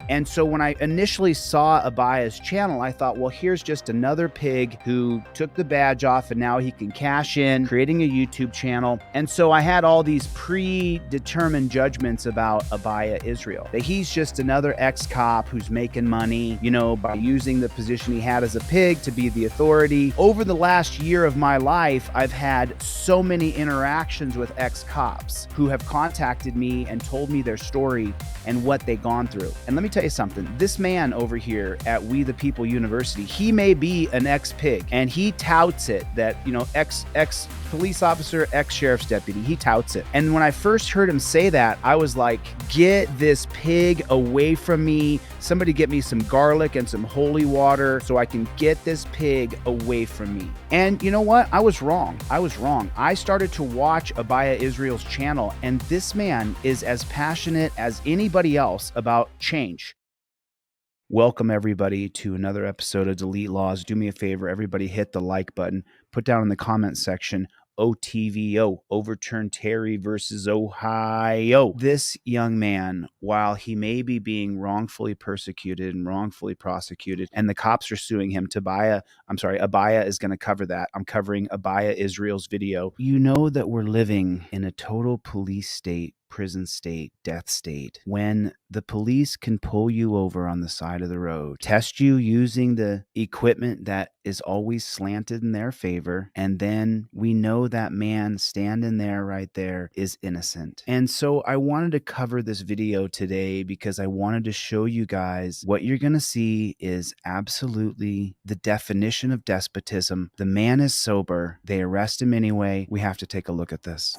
And so when I initially saw Abaya's channel, I thought, well, here's just another pig who took the badge off and now he can cash in, creating a YouTube channel. And so I had all these predetermined judgments about Abaya Israel, that he's just another ex-cop who's making money, you know, by using the position he had as a pig to be the authority. Over the last year of my life, I've had so many interactions with ex-cops who have contacted me and told me their story and what they've gone through. And let me tell you something, this man over here at We the People University, he may be an ex-pig and he touts it that, you know, ex police officer, ex-sheriff's deputy, he touts it. And when I first heard him say that, I was like, get this pig away from me. Somebody get me some garlic and some holy water so I can get this pig away from me. And you know what? I was wrong. I started to watch Abaya Israel's channel, and this man is as passionate as anybody else about change. Welcome everybody to another episode of Delete Lawz. Do me a favor, everybody hit the like button. Put down in the comment section, OTVO, overturn Terry versus Ohio. This young man, while he may be being wrongfully persecuted and wrongfully prosecuted, and the cops are suing him, Abaya is going to cover that. I'm covering Abaya Israel's video. You know that we're living in a total police state, prison state, death state, when the police can pull you over on the side of the road, test you using the equipment that is always slanted in their favor, and then we know that man standing there right there is innocent. And so I wanted to cover this video today because I wanted to show you guys what you're going to see is absolutely the definition of despotism. The man is sober. They arrest him anyway. We have to take a look at this.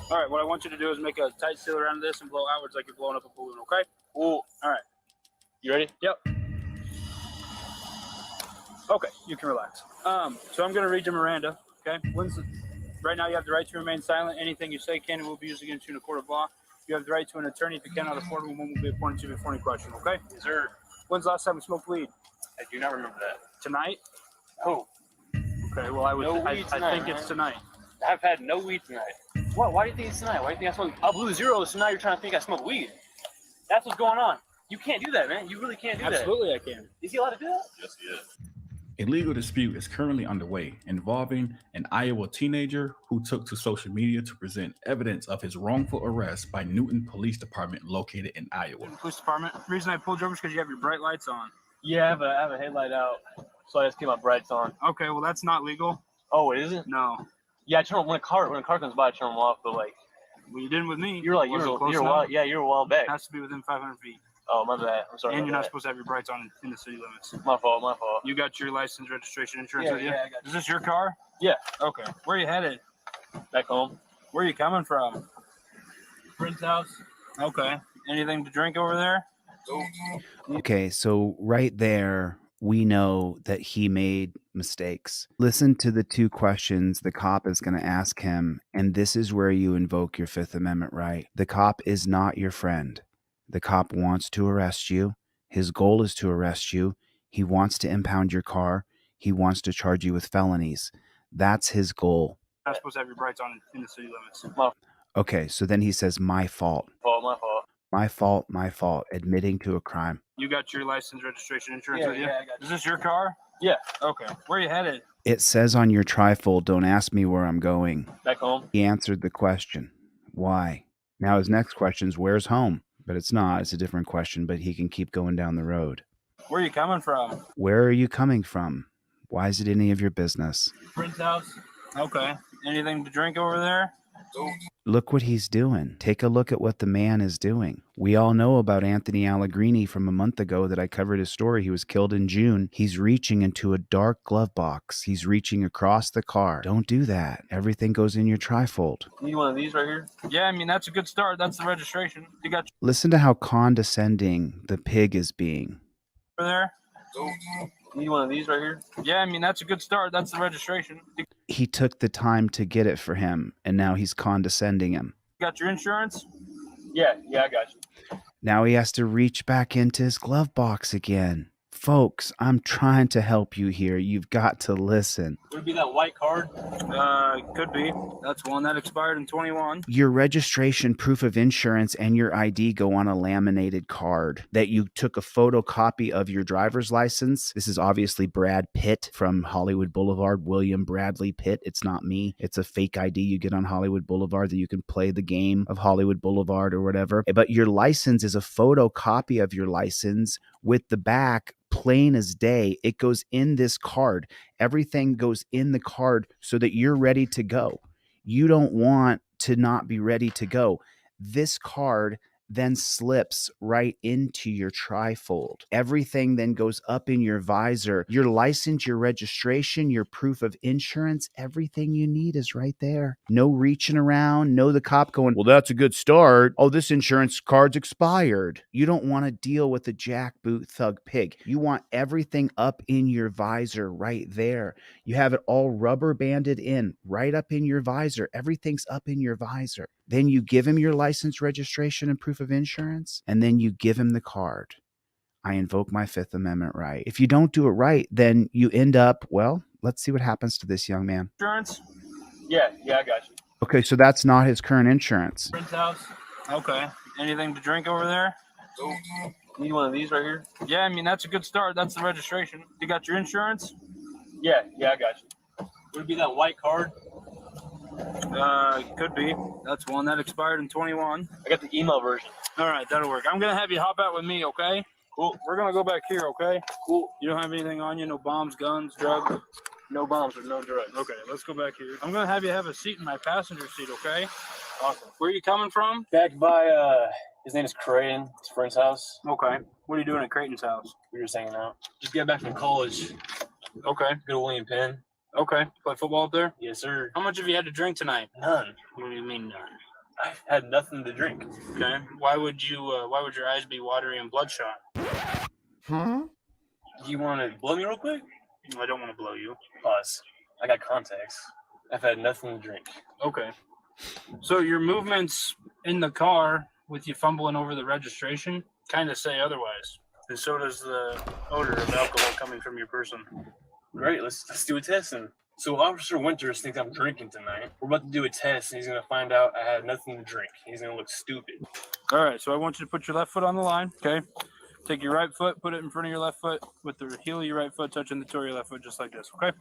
All right, what I want you to do is make a tight seal around this and blow outwards like you're blowing up a balloon, okay? Ooh. All right. You ready? Yep. Okay, you can relax. So I'm going to read you Miranda, okay? Right now you have the right to remain silent. Anything you say can and will be used against you in a court of law. You have the right to an attorney. If you cannot afford one, one will be appointed to you before any question, okay? Yes, sir. When's the last time we smoked weed? I do not remember that. Tonight? Oh. Okay, well, I think it's tonight. I've had no weed tonight. What? Why do you think it's tonight? Why do you think I smoke? I blew zeros, so now you're trying to think I smoke weed. That's what's going on. You can't do that, man. You really can't do that. Absolutely, I can. Is he allowed to do that? Yes, he is. A legal dispute is currently underway involving an Iowa teenager who took to social media to present evidence of his wrongful arrest by Newton Police Department located in Iowa. Police Department. The reason I pulled you over is because you have your bright lights on. Yeah, I have a headlight out, so I just keep my brights on. Okay, well, that's not legal. Oh, it isn't? No. Yeah, I turn when a car comes by, I turn them off. But like, well, you didn't with me. You're a while back. It has to be within 500 feet. Oh, my bad. I'm sorry. And you're not supposed to have your brights on in the city limits. My fault. You got your license, registration, insurance with you? Yeah, I got you. Is this your car? Yeah. Okay. Where are you headed? Back home. Where are you coming from? Friend's house. Okay. Anything to drink over there? Okay, so right there, we know that he made mistakes. Listen to the two questions the cop is going to ask him, and this is where you invoke your Fifth Amendment right. The cop is not your friend. The cop wants to arrest you. His goal is to arrest you. He wants to impound your car. He wants to charge you with felonies. That's his goal. You're not supposed to have your brights on in the city limits. Okay, so then he says, my fault. My fault. My fault, admitting to a crime. You got your license, registration, insurance with you? Yeah, I got you. Is this your car? Yeah. Okay. Where are you headed? It says on your trifold, don't ask me where I'm going. Back home. He answered the question. Why? Now his next question is, where's home? But it's not. It's a different question, but he can keep going down the road. Where are you coming from? Where are you coming from? Why is it any of your business? Friend's house. Okay. Anything to drink over there? Look what he's doing. Take a look at what the man is doing. We all know about Anthony Allegrini from a month ago that I covered his story. He was killed in June. He's reaching into a dark glove box. He's reaching across the car. Don't do that. Everything goes in your trifold. Need one of these right here? Yeah, I mean, that's a good start. That's the registration. You got Listen to how condescending the pig is being. over there? Need one of these right here? Yeah, I mean, that's a good start. That's the registration. You He took the time to get it for him, and now he's condescending him. got your insurance? Yeah, I got you. Now he has to reach back into his glove box again. Folks, I'm trying to help you here. You've got to listen. Would it be that white card? Could be. That's one that expired in 21. Your registration, proof of insurance, and your ID go on a laminated card that you took a photocopy of your driver's license. This is obviously Brad Pitt from Hollywood Boulevard, William Bradley Pitt. It's not me. It's a fake ID you get on Hollywood Boulevard that you can play the game of Hollywood Boulevard or whatever. But your license is a photocopy of your license with the back plain as day. It goes in this card. Everything goes in the card so that you're ready to go. You don't want to not be ready to go. This card then slips right into your trifold. Everything then goes up in your visor. Your license, your registration, your proof of insurance, everything you need is right there. No reaching around, no the cop going, well, that's a good start. Oh, this insurance card's expired. You don't want to deal with a jackboot thug pig. You want everything up in your visor right there. You have it all rubber banded in, right up in your visor. Everything's up in your visor. Then you give him your license, registration, and proof of insurance, and then you give him the card. I invoke my Fifth Amendment right. If you don't do it right, then you end up, well, let's see what happens to this young man. Insurance? Yeah, I got you. Okay, so that's not his current insurance. Friend's house? Okay. Anything to drink over there? Need one of these right here? Yeah, I mean, that's a good start. That's the registration. You got your insurance? Yeah, I got you. Would it be that white card? Could be. That's one that expired in 21. I got the email version. All right, that'll work. I'm going to have you hop out with me, okay? Cool. We're going to go back here, okay? Cool. You don't have anything on you? No bombs, guns, drugs? No bombs or no drugs. Okay, let's go back here. I'm going to have you have a seat in my passenger seat, okay? Awesome. Where are you coming from? Back by, his name is Creighton, his friend's house. Okay. What are you doing at Creighton's house? We were just hanging out. Just got back from college. Okay. Good old William Penn. Okay. Play football up there? Yes, sir. How much have you had to drink tonight? None. What do you mean none? I had nothing to drink. Okay. Why would your eyes be watery and bloodshot? You want to blow me real quick? I don't want to blow you. Pause. I got contacts. I've had nothing to drink. Okay. So your movements in the car with you fumbling over the registration kind of say otherwise. And so does the odor of alcohol coming from your person. Great, let's do a test then. So Officer Winters thinks I'm drinking tonight. We're about to do a test, and he's going to find out I had nothing to drink. He's going to look stupid. All right, so I want you to put your left foot on the line, okay? Take your right foot, put it in front of your left foot with the heel of your right foot touching the toe of your left foot, just like this, okay?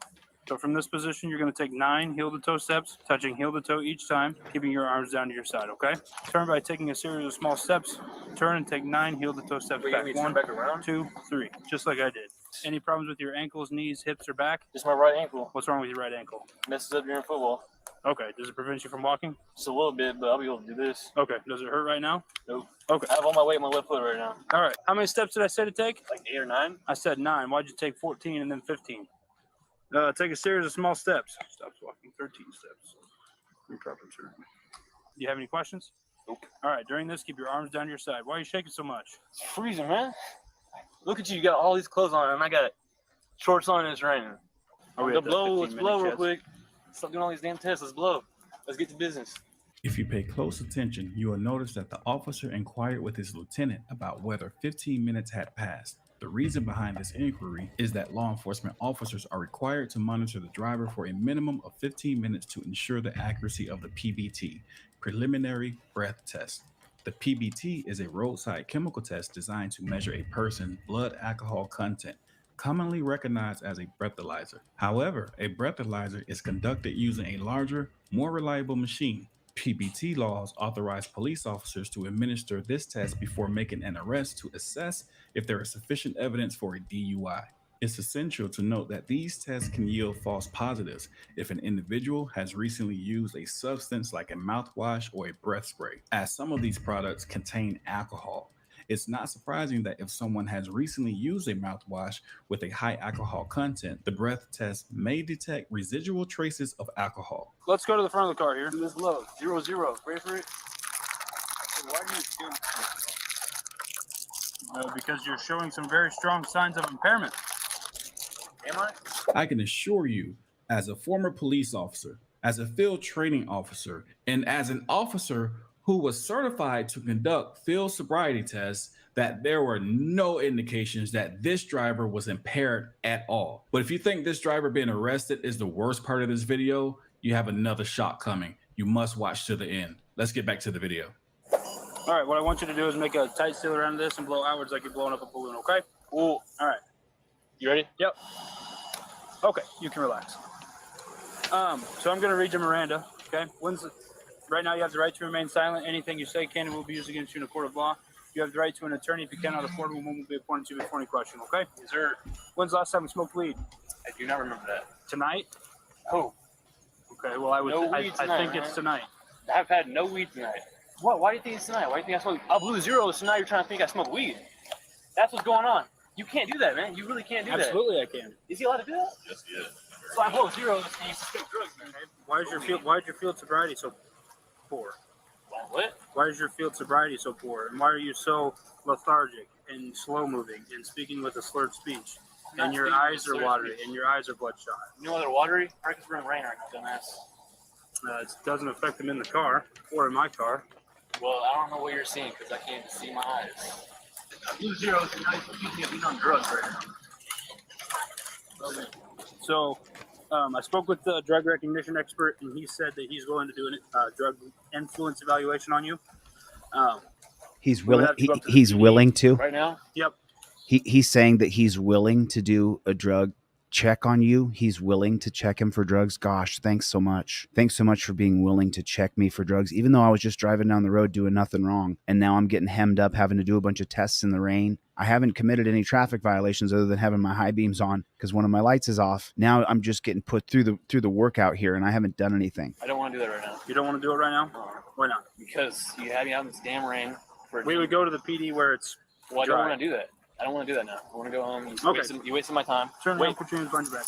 So from this position, you're going to take 9 heel-to-toe steps, touching heel-to-toe each time, keeping your arms down to your side, okay? Turn by taking a series of small steps. Turn and take 9 heel-to-toe steps back. 1, back around? 2, 3, just like I did. Any problems with your ankles, knees, hips, or back? Just my right ankle. What's wrong with your right ankle? Messes up during football. Okay. Does it prevent you from walking? Just a little bit, but I'll be able to do this. Okay. Does it hurt right now? Nope. Okay. I have all my weight on my left foot right now. All right. How many steps did I say to take? Like 8 or 9. I said 9. Why'd you take 14 and then 15? Take a series of small steps. Stop walking. 13 steps. Improper turn. Do you have any questions? Nope. All right. During this, keep your arms down to your side. Why are you shaking so much? It's freezing, man. Look at you. You got all these clothes on, and I got shorts on and it's raining. Let's blow real quick. Stop doing all these damn tests. Let's blow. Let's get to business. If you pay close attention, you will notice that the officer inquired with his lieutenant about whether 15 minutes had passed. The reason behind this inquiry is that law enforcement officers are required to monitor the driver for a minimum of 15 minutes to ensure the accuracy of the PBT, preliminary breath test. The PBT is a roadside chemical test designed to measure a person's blood alcohol content, commonly recognized as a breathalyzer. However, a breathalyzer is conducted using a larger, more reliable machine. PBT laws authorize police officers to administer this test before making an arrest to assess if there is sufficient evidence for a DUI. It's essential to note that these tests can yield false positives if an individual has recently used a substance like a mouthwash or a breath spray, as some of these products contain alcohol. It's not surprising that if someone has recently used a mouthwash with a high alcohol content, the breath test may detect residual traces of alcohol. Let's go to the front of the car here. Do this low. 0-0. Ready for it? Why do you do? Because you're showing some very strong signs of impairment. Am I? I can assure you, as a former police officer, as a field training officer, and as an officer who was certified to conduct field sobriety tests, that there were no indications that this driver was impaired at all. But if you think this driver being arrested is the worst part of this video, you have another shock coming. You must watch to the end. Let's get back to the video. All right, what I want you to do is make a tight seal around this and blow outwards like you're blowing up a balloon, okay? Cool. All right. You ready? Yep. Okay, you can relax. So I'm going to read you Miranda, okay? Right now you have the right to remain silent. Anything you say can and will be used against you in a court of law. You have the right to an attorney. If you cannot afford one, one will be appointed to you before any question, okay? Yes, sir. When's the last time you smoked weed? I do not remember that. Tonight? Oh, Okay, well, I weed think tonight, it's tonight. I've had no weed tonight. What? Why do you think it's tonight? Why do you think I smoke? I blew zeros, so now you're trying to think I smoke weed. That's what's going on. You can't do that, man. You really can't do Absolutely, I can. that. Is he allowed to do that? Yes, he is. So I blow zeros and you smoke drugs, man. Why is your field sobriety so poor? What? Why is your field sobriety so poor? And why are you so lethargic and slow moving and speaking with a slurred speech? And your eyes are watery and your eyes are bloodshot. You know why they're watery? Right, because we're in rain right now, dumbass. It doesn't affect them in the car or in my car. Well, I don't know what you're seeing because I can't even see my eyes. I blew zeros and now you're accusing me of being on drugs right now. So I spoke with the drug recognition expert, and he said that he's willing to do a drug influence evaluation on you. He's We'll willing. have to go up to the He's PD. willing to. Right now? Yep. He's saying that he's willing to do a drug check on you. He's willing to check him for drugs. Gosh, thanks so much. Thanks so much for being willing to check me for drugs, even though I was just driving down the road doing nothing wrong. And now I'm getting hemmed up having to do a bunch of tests in the rain. I haven't committed any traffic violations other than having my high beams on because one of my lights is off. Now I'm just getting put through the workout here, and I haven't done anything. I don't want to do that right now. You don't want to do it right now? Why not? Because you had me out in this damn rain. We would go to the PD where it's Well, I don't dry. want to do that. I don't want to do that now. I want to go home. Okay. You wasted my time. Turn Wait. around, put your hands behind your back.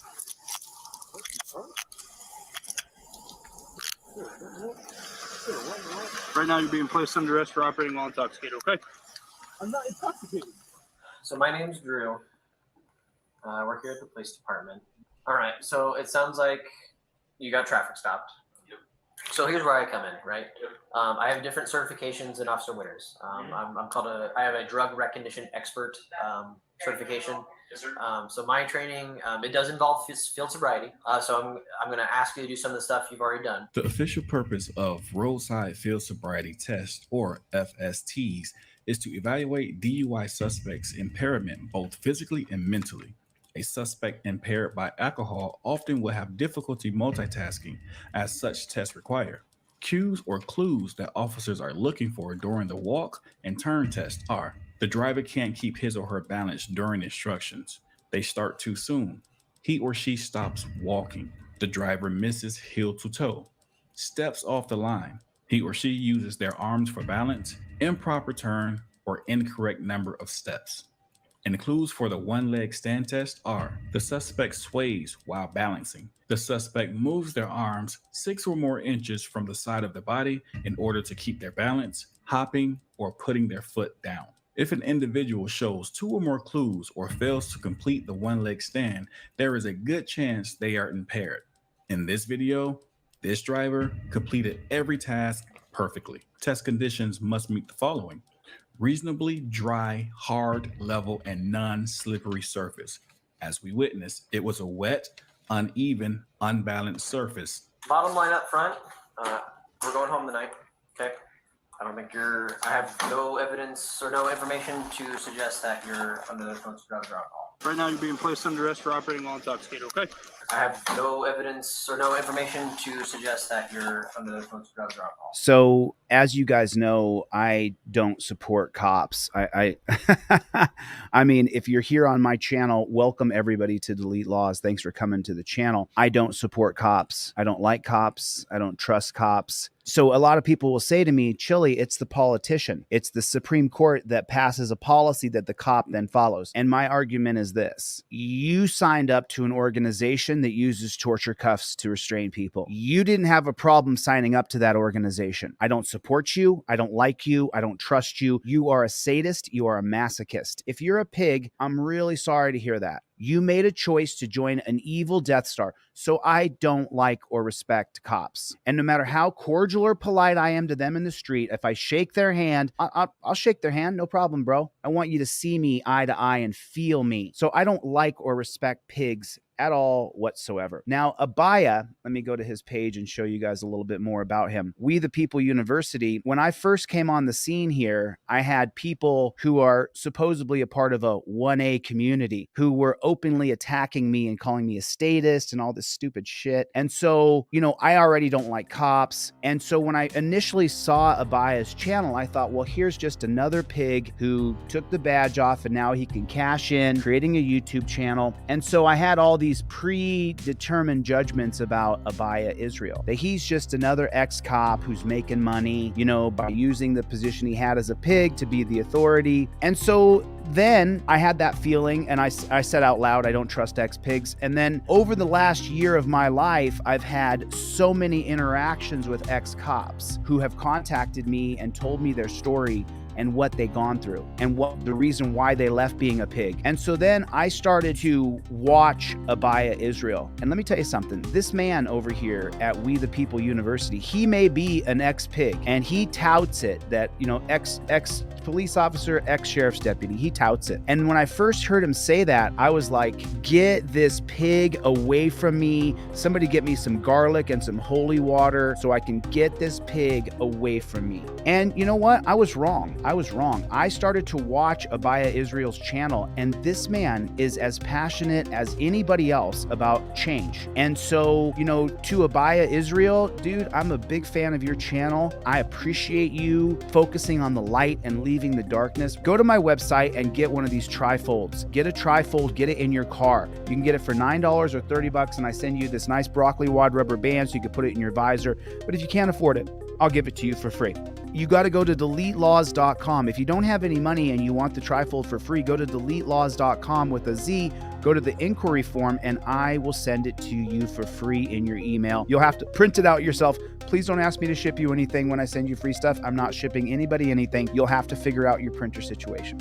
Right now, you're being placed under arrest for operating while intoxicated, okay? I'm not intoxicated. So my name's Drew. I work here at the police department. All right. So it sounds like you got traffic stopped. Yep. So here's where I come in, right? Yep. I have different certifications than Officer Winters. I have a drug recognition expert certification. Yes, sir. So my training, it does involve field sobriety. So I'm going to ask you to do some of the stuff you've already done. The official purpose of roadside field sobriety tests, or FSTs, is to evaluate DUI suspects' impairment both physically and mentally. A suspect impaired by alcohol often will have difficulty multitasking, as such tests require. Cues or clues that officers are looking for during the walk and turn test are: the driver can't keep his or her balance during instructions. They start too soon. He or she stops walking. The driver misses heel to toe. Steps off the line. He or she uses their arms for balance. Improper turn or incorrect number of steps. And clues for the one-leg stand test are: the suspect sways while balancing. The suspect moves their arms 6 or more inches from the side of the body in order to keep their balance, hopping, or putting their foot down. If an individual shows 2 or more clues or fails to complete the one-leg stand, there is a good chance they are impaired. In this video, this driver completed every task perfectly. Test conditions must meet the following: reasonably dry, hard, level, and non-slippery surface. As we witnessed, it was a wet, uneven, unbalanced surface. Bottom line up front, we're going home tonight. Okay. I have no evidence or no information to suggest that you're under the influence of drugs or alcohol. Right now, you're being placed under arrest for operating while intoxicated, okay? I have no evidence or no information to suggest that you're under the influence of drugs or alcohol. So, as you guys know, I don't support cops. I mean, if you're here on my channel, welcome everybody to Delete Lawz. Thanks for coming to the channel. I don't support cops. I don't like cops. I don't trust cops. So a lot of people will say to me, Chille, it's the politician. It's the Supreme Court that passes a policy that the cop then follows. And my argument is this: you signed up to an organization that uses torture cuffs to restrain people. You didn't have a problem signing up to that organization. I don't support you. I don't like you. I don't trust you. You are a sadist. You are a masochist. If you're a pig, I'm really sorry to hear that. You made a choice to join an evil Death Star. So I don't like or respect cops. And no matter how cordial or polite I am to them in the street, if I shake their hand, I'll shake their hand. No problem, bro. I want you to see me eye to eye and feel me. So I don't like or respect pigs at all whatsoever. Now, Abaya, let me go to his page and show you guys a little bit more about him. We the People University, when I first came on the scene here, I had people who are supposedly a part of a 1A community who were openly attacking me and calling me a statist and all this stupid shit. And so, you know, I already don't like cops. And so when I initially saw Abaya's channel, I thought, well, here's just another pig who took the badge off and now he can cash in, creating a YouTube channel. And so I had all these predetermined judgments about Abaya Israel, that he's just another ex-cop who's making money, you know, by using the position he had as a pig to be the authority. And so then I had that feeling and I said out loud, I don't trust ex-pigs. And then over the last year of my life, I've had so many interactions with ex-cops who have contacted me and told me their story and what they gone through and what the reason why they left being a pig. And so then I started to watch Abaya Israel. And let me tell you something, this man over here at We the People University, he may be an ex-pig and he touts it that, you know, ex police officer, ex-sheriff's deputy, he touts it. And when I first heard him say that, I was like, get this pig away from me. Somebody get me some garlic and some holy water so I can get this pig away from me. And you know what? I was wrong. I started to watch Abaya Israel's channel, and this man is as passionate as anybody else about change. And so, you know, to Abaya Israel, dude, I'm a big fan of your channel. I appreciate you focusing on the light and leaving the darkness. Go to my website and get one of these trifolds. Get a trifold, get it in your car. You can get it for $9 or $30, and I send you this nice broccoli wad rubber band so you can put it in your visor. But if you can't afford it, I'll give it to you for free. You got to go to DeleteLawz.com. If you don't have any money and you want the trifold for free, go to DeleteLawz.com with a Z, go to the inquiry form, and I will send it to you for free in your email. You'll have to print it out yourself. Please don't ask me to ship you anything when I send you free stuff. I'm not shipping anybody anything. You'll have to figure out your printer situation.